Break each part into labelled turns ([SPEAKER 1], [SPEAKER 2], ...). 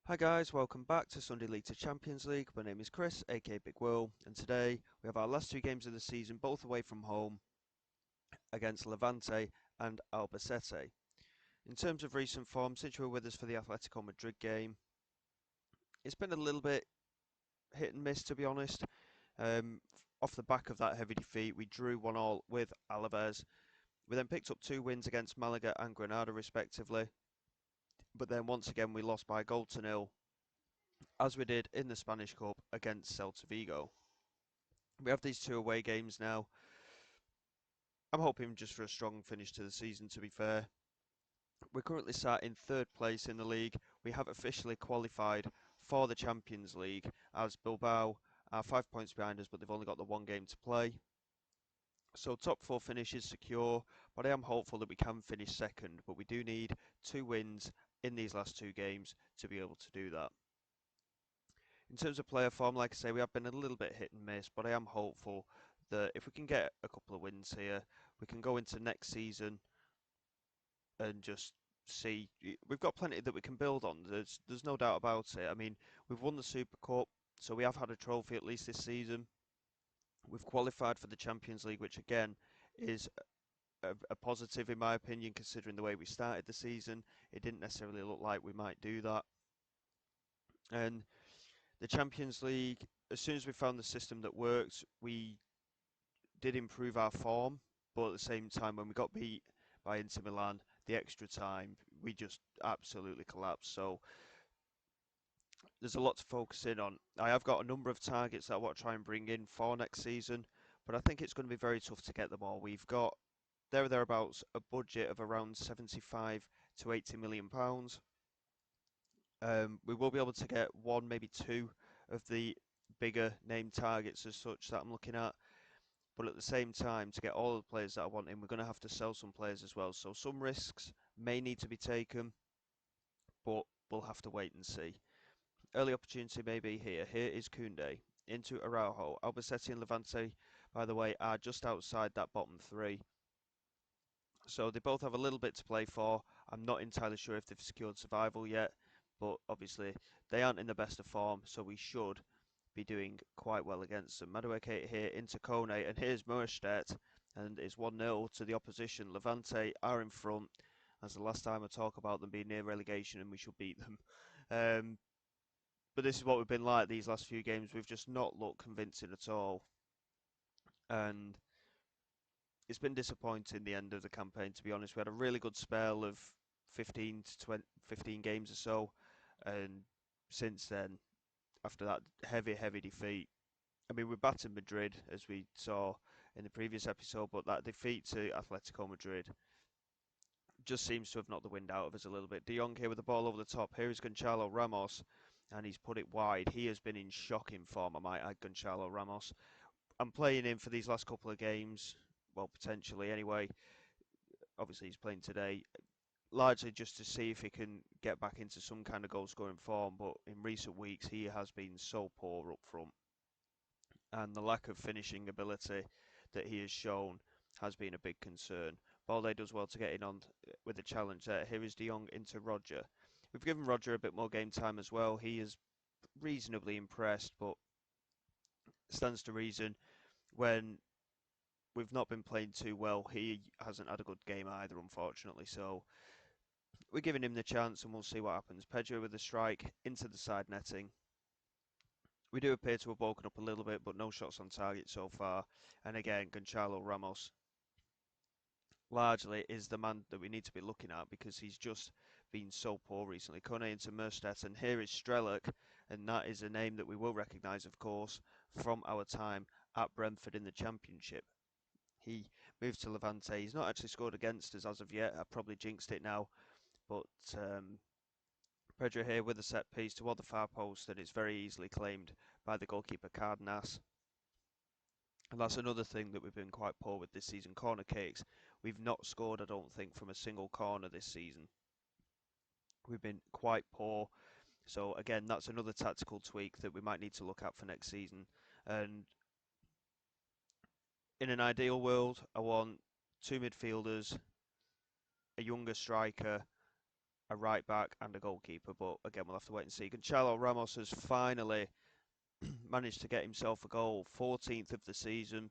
[SPEAKER 1] Hi guys, welcome back to Sunday League to Champions League. My name is Chris, aka Big Will, and today we have our last two games of the season, both away from home against Levante and Albacete. In terms of recent form, since you were with us for the Atletico Madrid game, it's been a little bit hit and miss to be honest. Off the back of that heavy defeat, we drew 1-1 with Alaves. We then picked up two wins against Malaga and Granada respectively, but then once again we lost by a goal to nil, as we did in the Spanish Cup against Celta Vigo. We have these two away games now. I'm hoping just for a strong finish to the season, to be fair. We're currently sat in third place in the league. We have officially qualified for the Champions League as Bilbao are 5 points behind us, but they've only got the one game to play. So top four finish is secure, but I am hopeful that we can finish second, but we do need two wins in these last two games to be able to do that. In terms of player form, like I say, we have been a little bit hit and miss, but I am hopeful that if we can get a couple of wins here, we can go into next season and just see. We've got plenty that we can build on. There's no doubt about it. I mean, we've won the Super Cup, so we have had a trophy at least this season. We've qualified for the Champions League, which again is a positive in my opinion, considering the way we started the season. It didn't necessarily look like we might do that. And the Champions League, as soon as we found the system that worked, we did improve our form, but at the same time, when we got beat by Inter Milan, the extra time, we just absolutely collapsed. So there's a lot to focus in on. I have got a number of targets that I want to try and bring in for next season, but I think it's going to be very tough to get them all. We've got there or thereabouts a budget of around 75 to 80 million pounds. We will be able to get one, maybe two of the bigger name targets as such that I'm looking at. But at the same time, to get all the players that I want in, we're going to have to sell some players as well. So some risks may need to be taken, but we'll have to wait and see. Early opportunity may be here. Here is Koundé into Araujo. Albacete and Levante, by the way, are just outside that bottom three. So they both have a little bit to play for. I'm not entirely sure if they've secured survival yet, but obviously they aren't in the best of form, so we should be doing quite well against them. Madueke here into Kone, and here's Moerstedt, and it's 1-0 to the opposition. Levante are in front. That's the last time I talk about them being near relegation, and we should beat them. Um, but this is what we've been like these last few games. We've just not looked convincing at all, and it's been disappointing the end of the campaign. To be honest, we had a really good spell of 15 to 20, 15 games or so, and since then, after that heavy defeat, I mean, we battered Madrid as we saw in the previous episode, but that defeat to Atletico Madrid just seems to have knocked the wind out of us a little bit. De Jong here with the ball over the top. Here is Gonçalo Ramos, and he's put it wide. He has been in shocking form, I might add, Gonçalo Ramos. I'm playing him for these last couple of games, well, potentially anyway. Obviously, he's playing today, largely just to see if he can get back into some kind of goal scoring form, but in recent weeks, he has been so poor up front, and the lack of finishing ability that he has shown has been a big concern. Balde does well to get in on with the challenge there. Here is De Jong into Roger. We've given Roger a bit more game time as well. He is reasonably impressed, but stands to reason when we've not been playing too well, he hasn't had a good game either, unfortunately. So we're giving him the chance and we'll see what happens. Pedro with the strike into the side netting. We do appear to have woken up a little bit, but no shots on target so far. And again, Gonçalo Ramos largely is the man that we need to be looking at because he's just been so poor recently. Kone into Merstedt, and here is Strelak, and that is a name that we will recognise, of course, from our time at Brentford in the Championship. He moved to Levante. He's not actually scored against us as of yet. I probably jinxed it now, but Pedro here with a set piece toward the far post, and it's very easily claimed by the goalkeeper Cardenas. And that's another thing that we've been quite poor with this season, corner kicks. We've not scored, I don't think, from a single corner this season. We've been quite poor. So again, that's another tactical tweak that we might need to look at for next season. And in an ideal world, I want two midfielders, a younger striker, a right back and a goalkeeper, but again, we'll have to wait and see. Gonçalo Ramos has finally managed to get himself a goal, 14th of the season.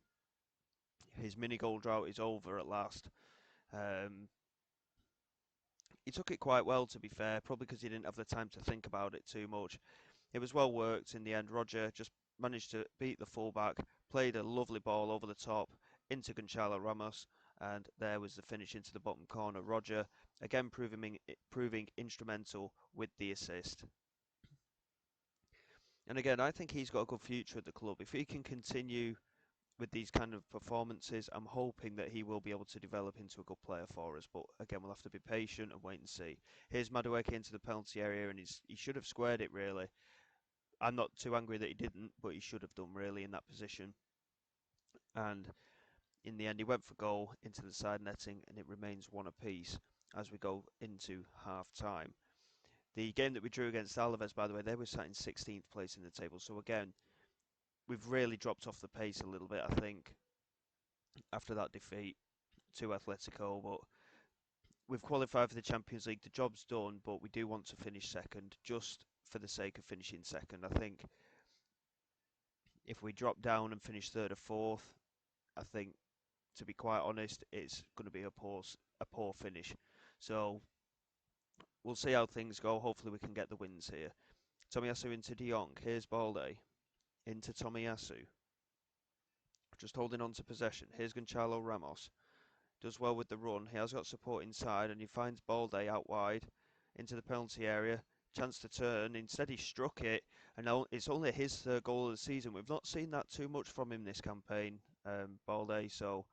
[SPEAKER 1] His mini goal drought is over at last. Um, he took it quite well, to be fair, probably because he didn't have the time to think about it too much. It was well worked in the end. Roger just managed to beat the fullback, played a lovely ball over the top into Gonçalo Ramos, and there was the finish into the bottom corner. Roger again proving instrumental with the assist. And again, I think he's got a good future at the club. If he can continue with these kind of performances, I'm hoping that he will be able to develop into a good player for us. But again, we'll have to be patient and wait and see. Here's Madueke into the penalty area, and he should have squared it really. I'm not too angry that he didn't, but he should have done really in that position. And in the end, he went for goal into the side netting, and it remains one apiece as we go into half time. The game that we drew against Alaves, by the way, they were sat in 16th place in the table. So again, we've really dropped off the pace a little bit, I think, after that defeat to Athletico. But we've qualified for the Champions League. The job's done, but we do want to finish second, just for the sake of finishing second. I think if we drop down and finish third or fourth, I think, to be quite honest, it's going to be a poor finish. So we'll see how things go. Hopefully we can get the wins here. Tomiyasu into De Jong. Here's Balde into Tomiyasu. Just holding on to possession. Here's Gonçalo Ramos. Does well with the run. He has got support inside and he finds Balde out wide into the penalty area. Chance to turn. Instead he struck it, and now it's only his third goal of the season. We've not seen that too much from him this campaign, Balde, so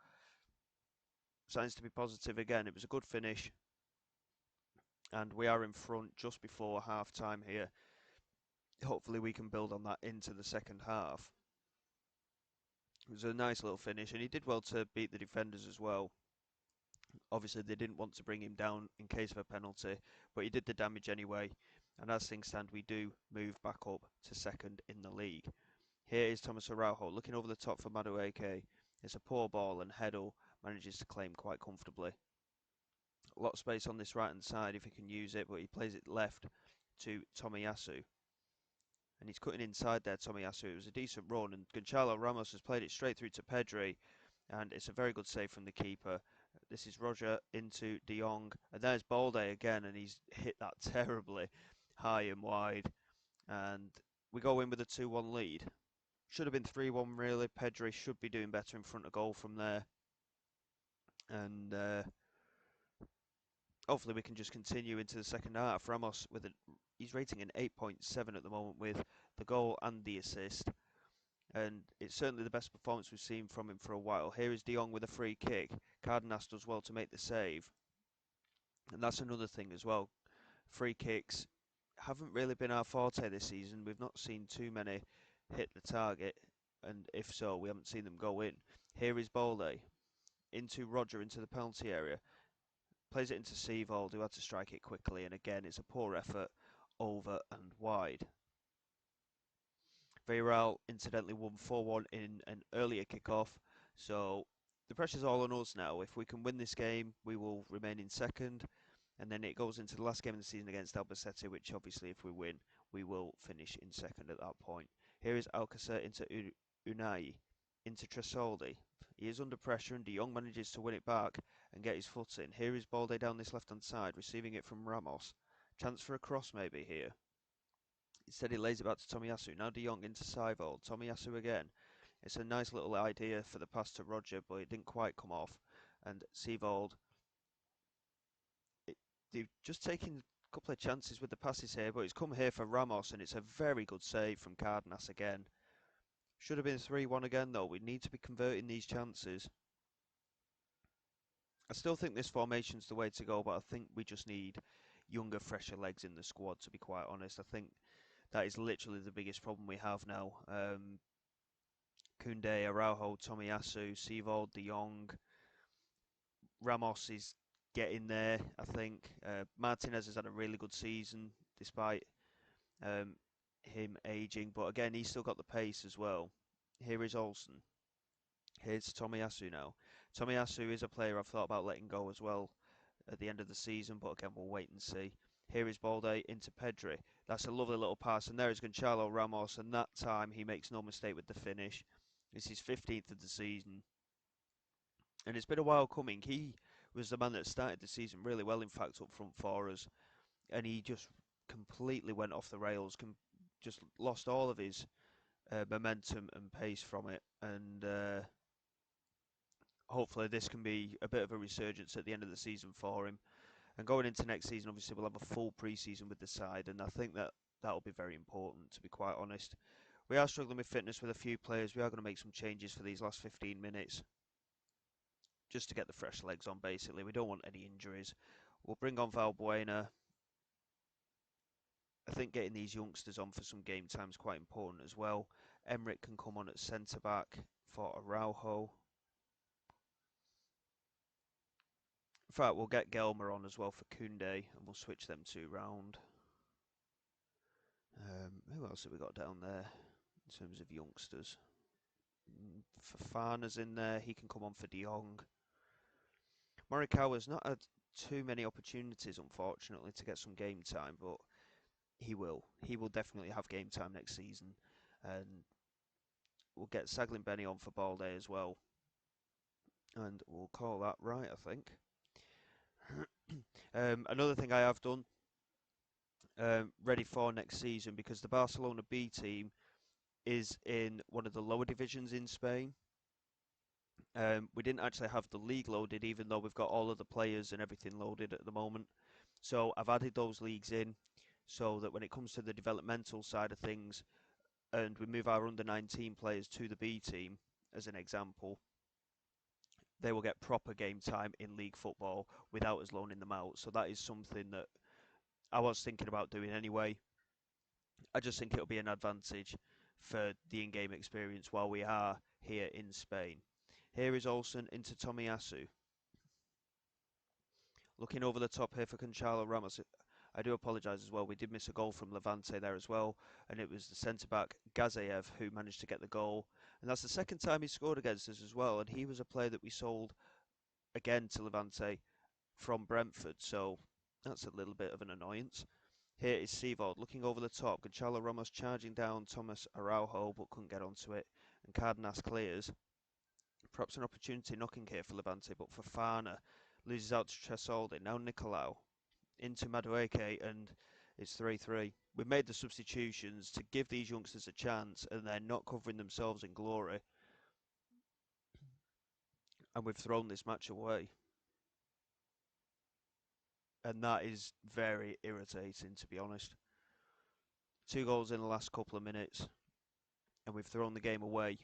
[SPEAKER 1] signs to be positive again. It was a good finish, and we are in front just before half time here. Hopefully we can build on that into the second half. It was a nice little finish, and he did well to beat the defenders as well. Obviously they didn't want to bring him down in case of a penalty, but he did the damage anyway. And as things stand, we do move back up to second in the league. Here is Thomas Araujo looking over the top for Madueke. It's a poor ball, and Hedl manages to claim quite comfortably. A lot of space on this right hand side if he can use it, but he plays it left to Tomiyasu. And he's cutting inside there, Tomiyasu. It was a decent run, and Gonçalo Ramos has played it straight through to Pedri, and it's a very good save from the keeper. This is Roger into De Jong, and there's Balde again, and he's hit that terribly high and wide. And we go in with a 2-1 lead. Should have been 3-1 really. Pedri should be doing better in front of goal from there. And hopefully we can just continue into the second half. Ramos he's rating an 8.7 at the moment with the goal and the assist. And it's certainly the best performance we've seen from him for a while. Here is De Jong with a free kick. Cardenas does well to make the save. And that's another thing as well. Free kicks haven't really been our forte this season. We've not seen too many hit the target. And if so, we haven't seen them go in. Here is Balde into Roger into the penalty area. Plays it into Seavold, who had to strike it quickly. And again, it's a poor effort over and wide. Villarreal incidentally won 4-1 in an earlier kickoff, so the pressure's all on us now. If we can win this game, we will remain in second, and then it goes into the last game of the season against Albacete, which obviously if we win, we will finish in second at that point. Here is Alcacer into Unai, into Tresoldi. He is under pressure and De Jong manages to win it back and get his foot in. Here is Balde down this left-hand side, receiving it from Ramos. Chance for a cross maybe here. Instead he lays it back to Tomiyasu. Now De Jong into Seavold. Tomiyasu again. It's a nice little idea for the pass to Roger, but it didn't quite come off. And Seavold, they've just taken a couple of chances with the passes here, but it's come here for Ramos, and it's a very good save from Cardenas again. Should have been 3-1 again, though. We need to be converting these chances. I still think this formation's the way to go, but I think we just need younger, fresher legs in the squad, to be quite honest. I think that is literally the biggest problem we have now. Koundé, Araujo, Tomiyasu, Seavold, De Jong, Ramos is getting there, I think. Martinez has had a really good season despite him ageing, but again, he's still got the pace as well. Here is Olsen. Here's Tomiyasu now. Tomiyasu is a player I've thought about letting go as well at the end of the season, but again, we'll wait and see. Here is Balde into Pedri. That's a lovely little pass, and there is Gonçalo Ramos, and that time he makes no mistake with the finish. This is 15th of the season, and it's been a while coming. He was the man that started the season really well, in fact, up front for us, and he just completely went off the rails, just lost all of his momentum and pace from it, and hopefully this can be a bit of a resurgence at the end of the season for him. And going into next season, obviously we'll have a full pre-season with the side, and I think that that'll be very important, to be quite honest. We are struggling with fitness with a few players. We are going to make some changes for these last 15 minutes, just to get the fresh legs on, basically. We don't want any injuries. We'll bring on Valbuena. I think getting these youngsters on for some game time is quite important as well. Emmerich can come on at centre-back for Araujo. In fact, we'll get Gelmer on as well for Koundé, and we'll switch them two round. Who else have we got down there in terms of youngsters? Fafana's in there. He can come on for De Jong. Morikawa's not had too many opportunities, unfortunately, to get some game time, but he will. He will definitely have game time next season. And we'll get Saglin Benny on for Balde as well. And we'll call that right, I think. Another thing I have done, ready for next season, because the Barcelona B team is in one of the lower divisions in Spain. We didn't actually have the league loaded, even though we've got all of the players and everything loaded at the moment. So I've added those leagues in so that when it comes to the developmental side of things, and we move our under 19 players to the B team, as an example, they will get proper game time in league football without us loaning them out. So that is something that I was thinking about doing anyway. I just think it'll be an advantage for the in-game experience while we are here in Spain. Here is Olsen into Tomiyasu. Looking over the top here for Gonçalo Ramos. I do apologise as well. We did miss a goal from Levante there as well, and it was the centre-back Gazayev who managed to get the goal. And that's the second time he scored against us as well, and he was a player that we sold again to Levante from Brentford, so that's a little bit of an annoyance. Here is Seavold looking over the top. Gonçalo Ramos charging down Thomas Araujo, but couldn't get onto it, and Cardenas clears. Perhaps an opportunity knocking here for Levante, but Fofana loses out to Tresoldi. Now Nicolau into Madueke, and it's 3-3. We've made the substitutions to give these youngsters a chance, and they're not covering themselves in glory. And we've thrown this match away. And that is very irritating, to be honest. 2 goals in the last couple of minutes, and we've thrown the game away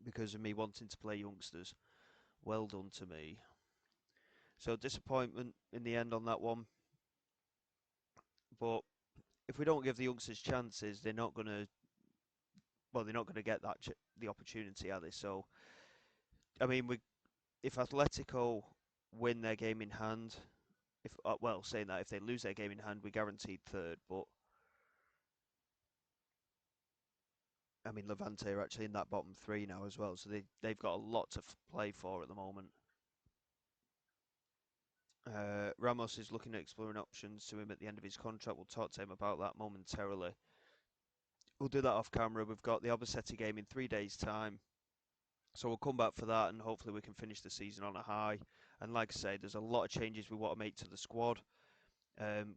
[SPEAKER 1] because of me wanting to play youngsters. Well done to me. So disappointment in the end on that one. But if we don't give the youngsters chances, they're not gonna. Well, they're not gonna get that the opportunity, are they? So, I mean, if Atletico win their game in hand, if well, saying that if they lose their game in hand, we're guaranteed third. But I mean, Levante are actually in that bottom three now as well, so they've got a lot to play for at the moment. Ramos is looking at exploring options to him at the end of his contract. We'll talk to him about that momentarily. We'll do that off camera. We've got the Albacete game in 3 days' time, so we'll come back for that, and hopefully we can finish the season on a high. And like I say, there's a lot of changes we want to make to the squad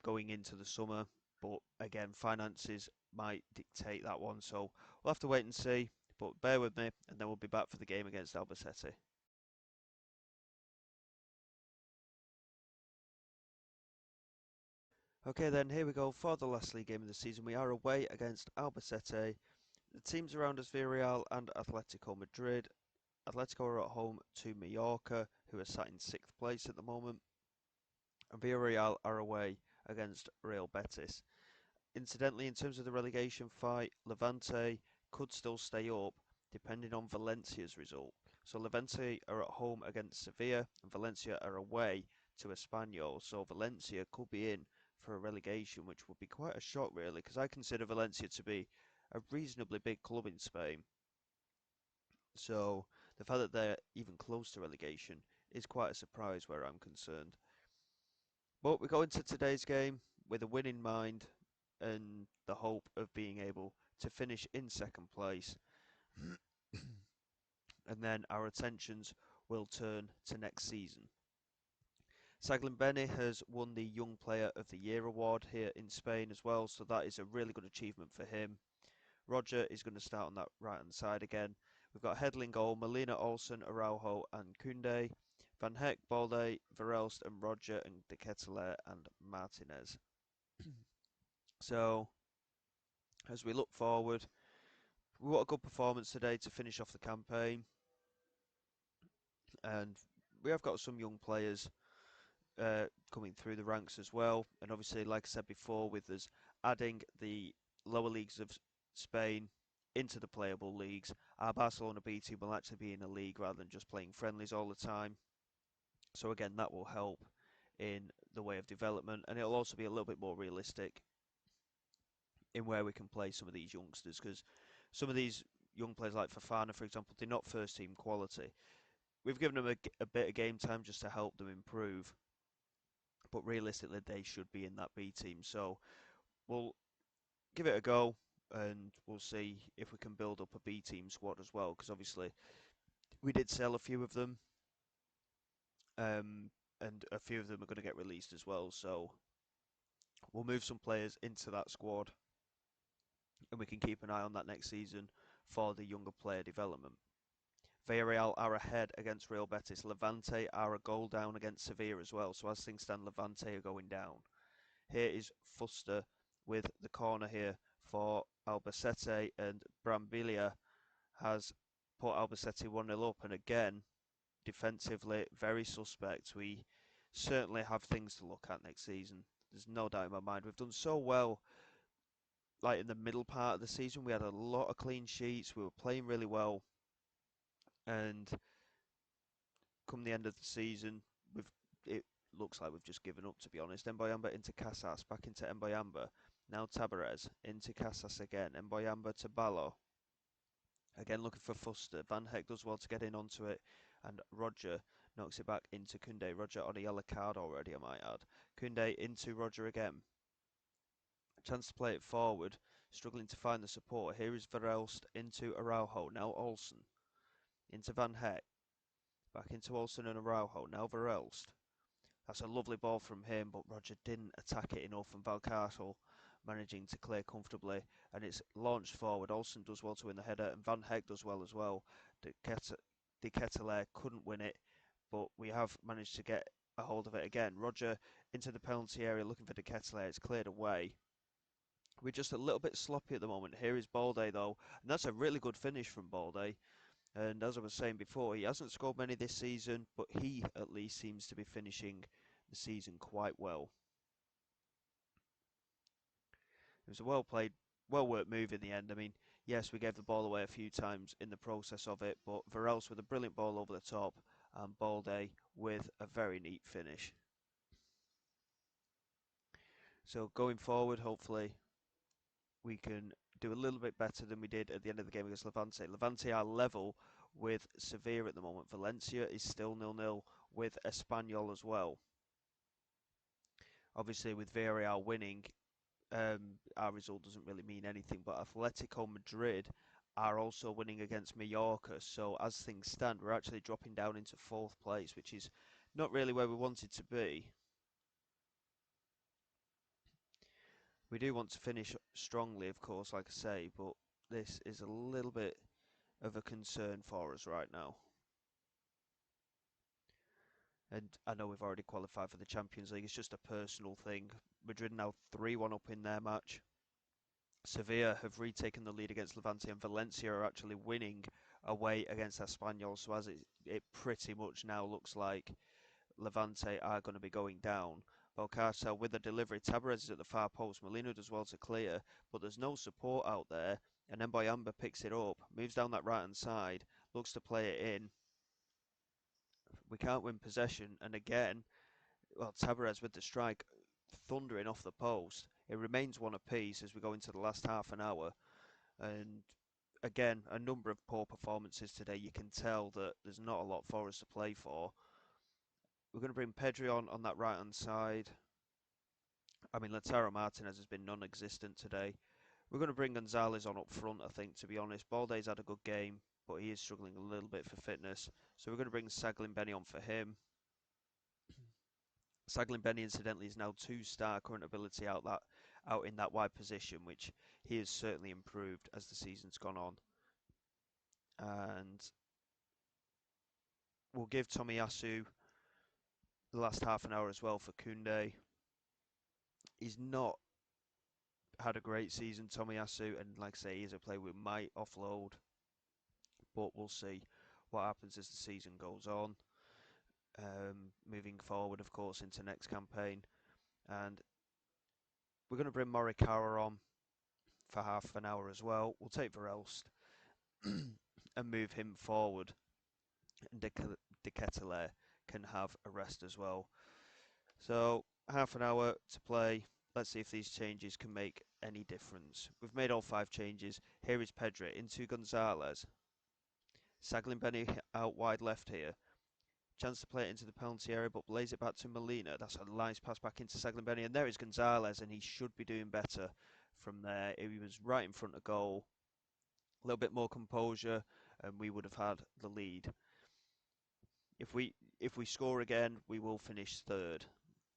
[SPEAKER 1] going into the summer, but again, finances might dictate that one, so we'll have to wait and see. But bear with me, and then we'll be back for the game against Albacete. Okay then, here we go for the last league game of the season. We are away against Albacete. The teams around us, Villarreal and Atletico Madrid. Atletico are at home to Mallorca, who are sat in 6th place at the moment. And Villarreal are away against Real Betis. Incidentally, in terms of the relegation fight, Levante could still stay up, depending on Valencia's result. So Levante are at home against Sevilla, and Valencia are away to Espanyol. So Valencia could be in for a relegation, which would be quite a shock, really, because I consider Valencia to be a reasonably big club in Spain. So the fact that they're even close to relegation is quite a surprise where I'm concerned. But we go into today's game with a win in mind and the hope of being able to finish in second place. And then our attentions will turn to next season. Saglin Benny has won the Young Player of the Year award here in Spain as well, so that is a really good achievement for him. Roger is going to start on that right hand side again. We've got Headling goal, Molina, Olsen, Araujo and Koundé. Van Heck, Balde, Verelst and Roger and De Ketelaere and Martinez. So, as we look forward, we want a good performance today to finish off the campaign. And we have got some young players coming through the ranks as well. And obviously, like I said before, with us adding the lower leagues of Spain into the playable leagues, our Barcelona B team will actually be in a league rather than just playing friendlies all the time. So again, that will help in the way of development, and it'll also be a little bit more realistic in where we can play some of these youngsters, because some of these young players like Fofana, for example, they're not first team quality. We've given them a bit of game time just to help them improve, but realistically they should be in that B team. So we'll give it a go and we'll see if we can build up a B team squad as well, because obviously we did sell a few of them, and a few of them are going to get released as well. So we'll move some players into that squad and we can keep an eye on that next season for the younger player development. Villarreal are ahead against Real Betis. Levante are a goal down against Sevilla as well. So as things stand, Levante are going down. Here is Fuster with the corner here for Albacete, and Brambilia has put Albacete 1-0 up. And again, defensively, very suspect. We certainly have things to look at next season. There's no doubt in my mind. We've done so well, like in the middle part of the season. We had a lot of clean sheets. We were playing really well. And come the end of the season, it looks like we've just given up, to be honest. Mboyamba into Casas, back into Mboyamba. Now Tabarez into Casas again. Mboyamba to Ballo. Again looking for Fuster. Van Heck does well to get in onto it. And Roger knocks it back into Koundé. Roger on a yellow card already, I might add. Koundé into Roger again. Chance to play it forward. Struggling to find the support. Here is Verelst into Araujo. Now Olsen. Into Van Heck. Back into Olsen and Araujo. Now Verelst. That's a lovely ball from him, but Roger didn't attack it enough, and Valcarcel managing to clear comfortably, and it's launched forward. Olsen does well to win the header, and Van Heck does well as well. De Ketelaere couldn't win it, but we have managed to get a hold of it again. Roger into the penalty area looking for De Ketelaere. It's cleared away. We're just a little bit sloppy at the moment. Here is Balde though, and that's a really good finish from Balde. And as I was saying before, he hasn't scored many this season, but he at least seems to be finishing the season quite well. It was a well played, well worked move in the end. I mean, yes, we gave the ball away a few times in the process of it, but Verels with a brilliant ball over the top and Balde with a very neat finish. So going forward, hopefully we can do a little bit better than we did at the end of the game against Levante. Levante are level with Sevilla at the moment. Valencia is still 0-0 with Espanyol as well. Obviously, with Villarreal winning, our result doesn't really mean anything, but Atletico Madrid are also winning against Mallorca. So as things stand, we're actually dropping down into fourth place, which is not really where we wanted to be. We do want to finish strongly, of course, like I say, but this is a little bit of a concern for us right now. And I know we've already qualified for the Champions League. It's just a personal thing. Madrid now 3-1 up in their match. Sevilla have retaken the lead against Levante, and Valencia are actually winning away against Espanyol. So as it pretty much now looks like Levante are going to be going down. Valcarcel with a delivery. Tabarez is at the far post. Molina does well to clear, but there's no support out there. And then Mboyamba picks it up, moves down that right hand side, looks to play it in. We can't win possession, and again, well, Tabarez with the strike, thundering off the post. It remains one apiece as we go into the last half an hour, and again, a number of poor performances today. You can tell that there's not a lot for us to play for. We're going to bring Pedri on that right hand side. I mean, Lautaro Martinez has been non-existent today. We're going to bring Gonzalez on up front, I think, to be honest. Baldé's had a good game, but he is struggling a little bit for fitness. So we're going to bring Saglin Benny on for him. Saglin Benny, incidentally, is now two-star current ability out in that wide position, which he has certainly improved as the season's gone on. And we'll give Tomiyasu the last half an hour as well for Koundé. He's not had a great season, Tomiyasu, and like I say, he's a player we might offload, but we'll see what happens as the season goes on. Moving forward, of course, into next campaign, and we're going to bring Morikawa on for half an hour as well. We'll take Verelst and move him forward, and De Ketelaere can have a rest as well. So half an hour to play. Let's see if these changes can make any difference. We've made all 5 changes. Here is Pedri into Gonzalez. Saglin Benny out wide left here. Chance to play it into the penalty area, but lays it back to Molina. That's a nice pass back into Saglin Benny. And there is Gonzalez, and he should be doing better from there. He was right in front of goal. A little bit more composure, and we would have had the lead. If we score again, we will finish third.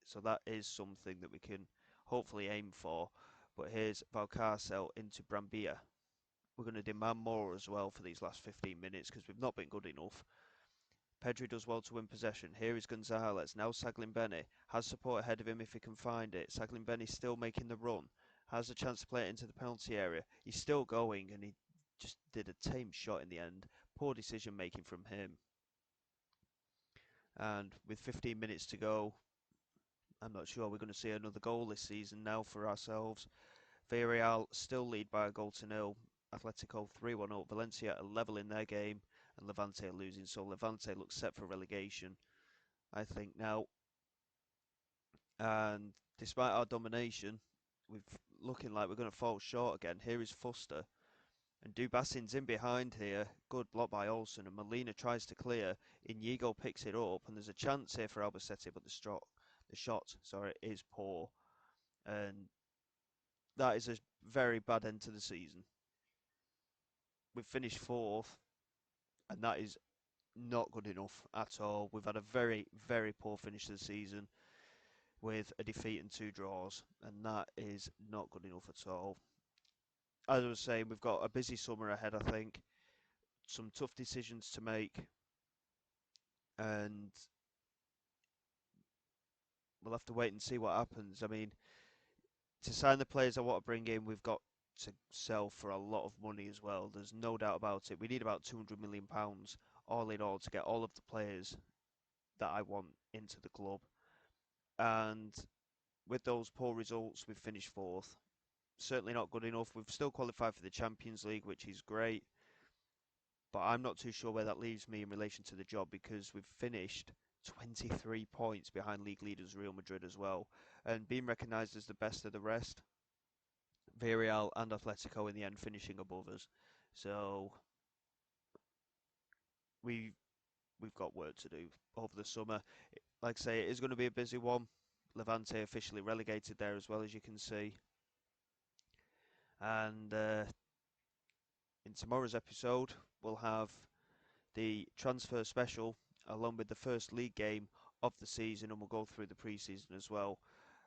[SPEAKER 1] So that is something that we can hopefully aim for. But here's Valcarcel into Brambilla. We're going to demand more as well for these last 15 minutes because we've not been good enough. Pedri does well to win possession. Here is Gonzalez. Now Saglin Benny has support ahead of him if he can find it. Saglin Benny still making the run. Has a chance to play it into the penalty area. He's still going and he just did a tame shot in the end. Poor decision making from him. And with 15 minutes to go, I'm not sure we're going to see another goal this season now for ourselves. Villarreal still lead by a goal to nil. Atletico 3-1 up. Valencia are level in their game and Levante are losing. So Levante looks set for relegation, I think, now. And despite our domination, we're looking like we're going to fall short again. Here is Fuster. And Dubassin's in behind here. Good block by Olsen. And Molina tries to clear. Inigo picks it up. And there's a chance here for Albacete, but the shot is poor. And that is a very bad end to the season. We've finished 4th. And that is not good enough at all. We've had a very, very poor finish to the season with a defeat and 2 draws. And that is not good enough at all. As I was saying, we've got a busy summer ahead, I think. Some tough decisions to make. And we'll have to wait and see what happens. I mean, to sign the players I want to bring in, we've got to sell for a lot of money as well. There's no doubt about it. We need about £200 million all in all to get all of the players that I want into the club. And with those poor results, we've finished 4th. Certainly not good enough. We've still qualified for the Champions League, which is great. But I'm not too sure where that leaves me in relation to the job because we've finished 23 points behind league leaders Real Madrid as well. And being recognised as the best of the rest, Villarreal and Atletico in the end finishing above us. So we've got work to do over the summer. Like I say, it is going to be a busy one. Levante officially relegated there as well, as you can see. And in tomorrow's episode, we'll have the transfer special along with the first league game of the season, and we'll go through the pre-season as well.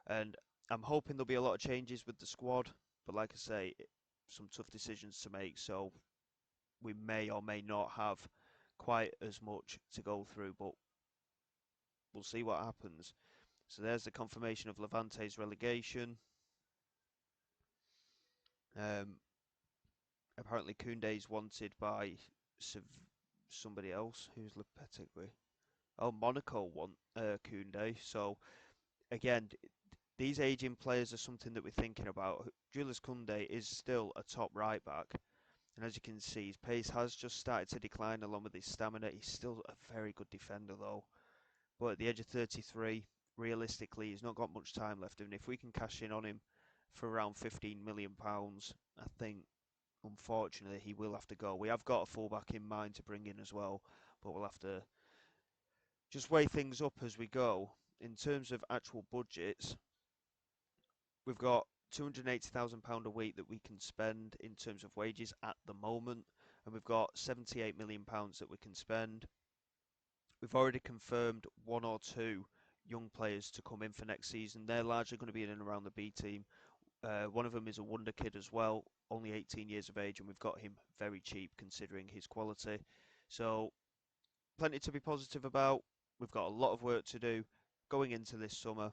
[SPEAKER 1] And I'm hoping there'll be a lot of changes with the squad, but like I say, some tough decisions to make, so we may or may not have quite as much to go through, but we'll see what happens. So there's the confirmation of Levante's relegation. Apparently Koundé's wanted by somebody else. Who's Lopetegui? Oh, Monaco want Koundé. So again, these aging players are something that we're thinking about. Julius Koundé is still a top right back. And as you can see, his pace has just started to decline along with his stamina. He's still a very good defender though. But at the age of 33, realistically, he's not got much time left. And if we can cash in on him for around £15 million, I think, unfortunately, he will have to go. We have got a fullback in mind to bring in as well. But we'll have to just weigh things up as we go. In terms of actual budgets, We've got £280,000 a week that we can spend in terms of wages at the moment, and we've got £78 million that we can spend. We've already confirmed one or two young players to come in for next season. They're largely going to be in and around the B team. One of them is a wonder kid as well, only 18 years of age, and we've got him very cheap considering his quality. So, plenty to be positive about. We've got a lot of work to do going into this summer,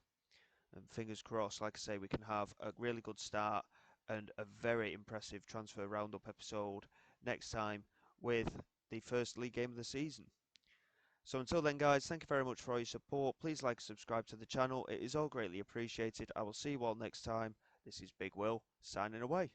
[SPEAKER 1] and fingers crossed, like I say, we can have a really good start and a very impressive transfer roundup episode next time with the first league game of the season. So until then, guys, thank you very much for all your support. Please like and subscribe to the channel. It is all greatly appreciated. I will see you all next time. This is Big Will, signing away.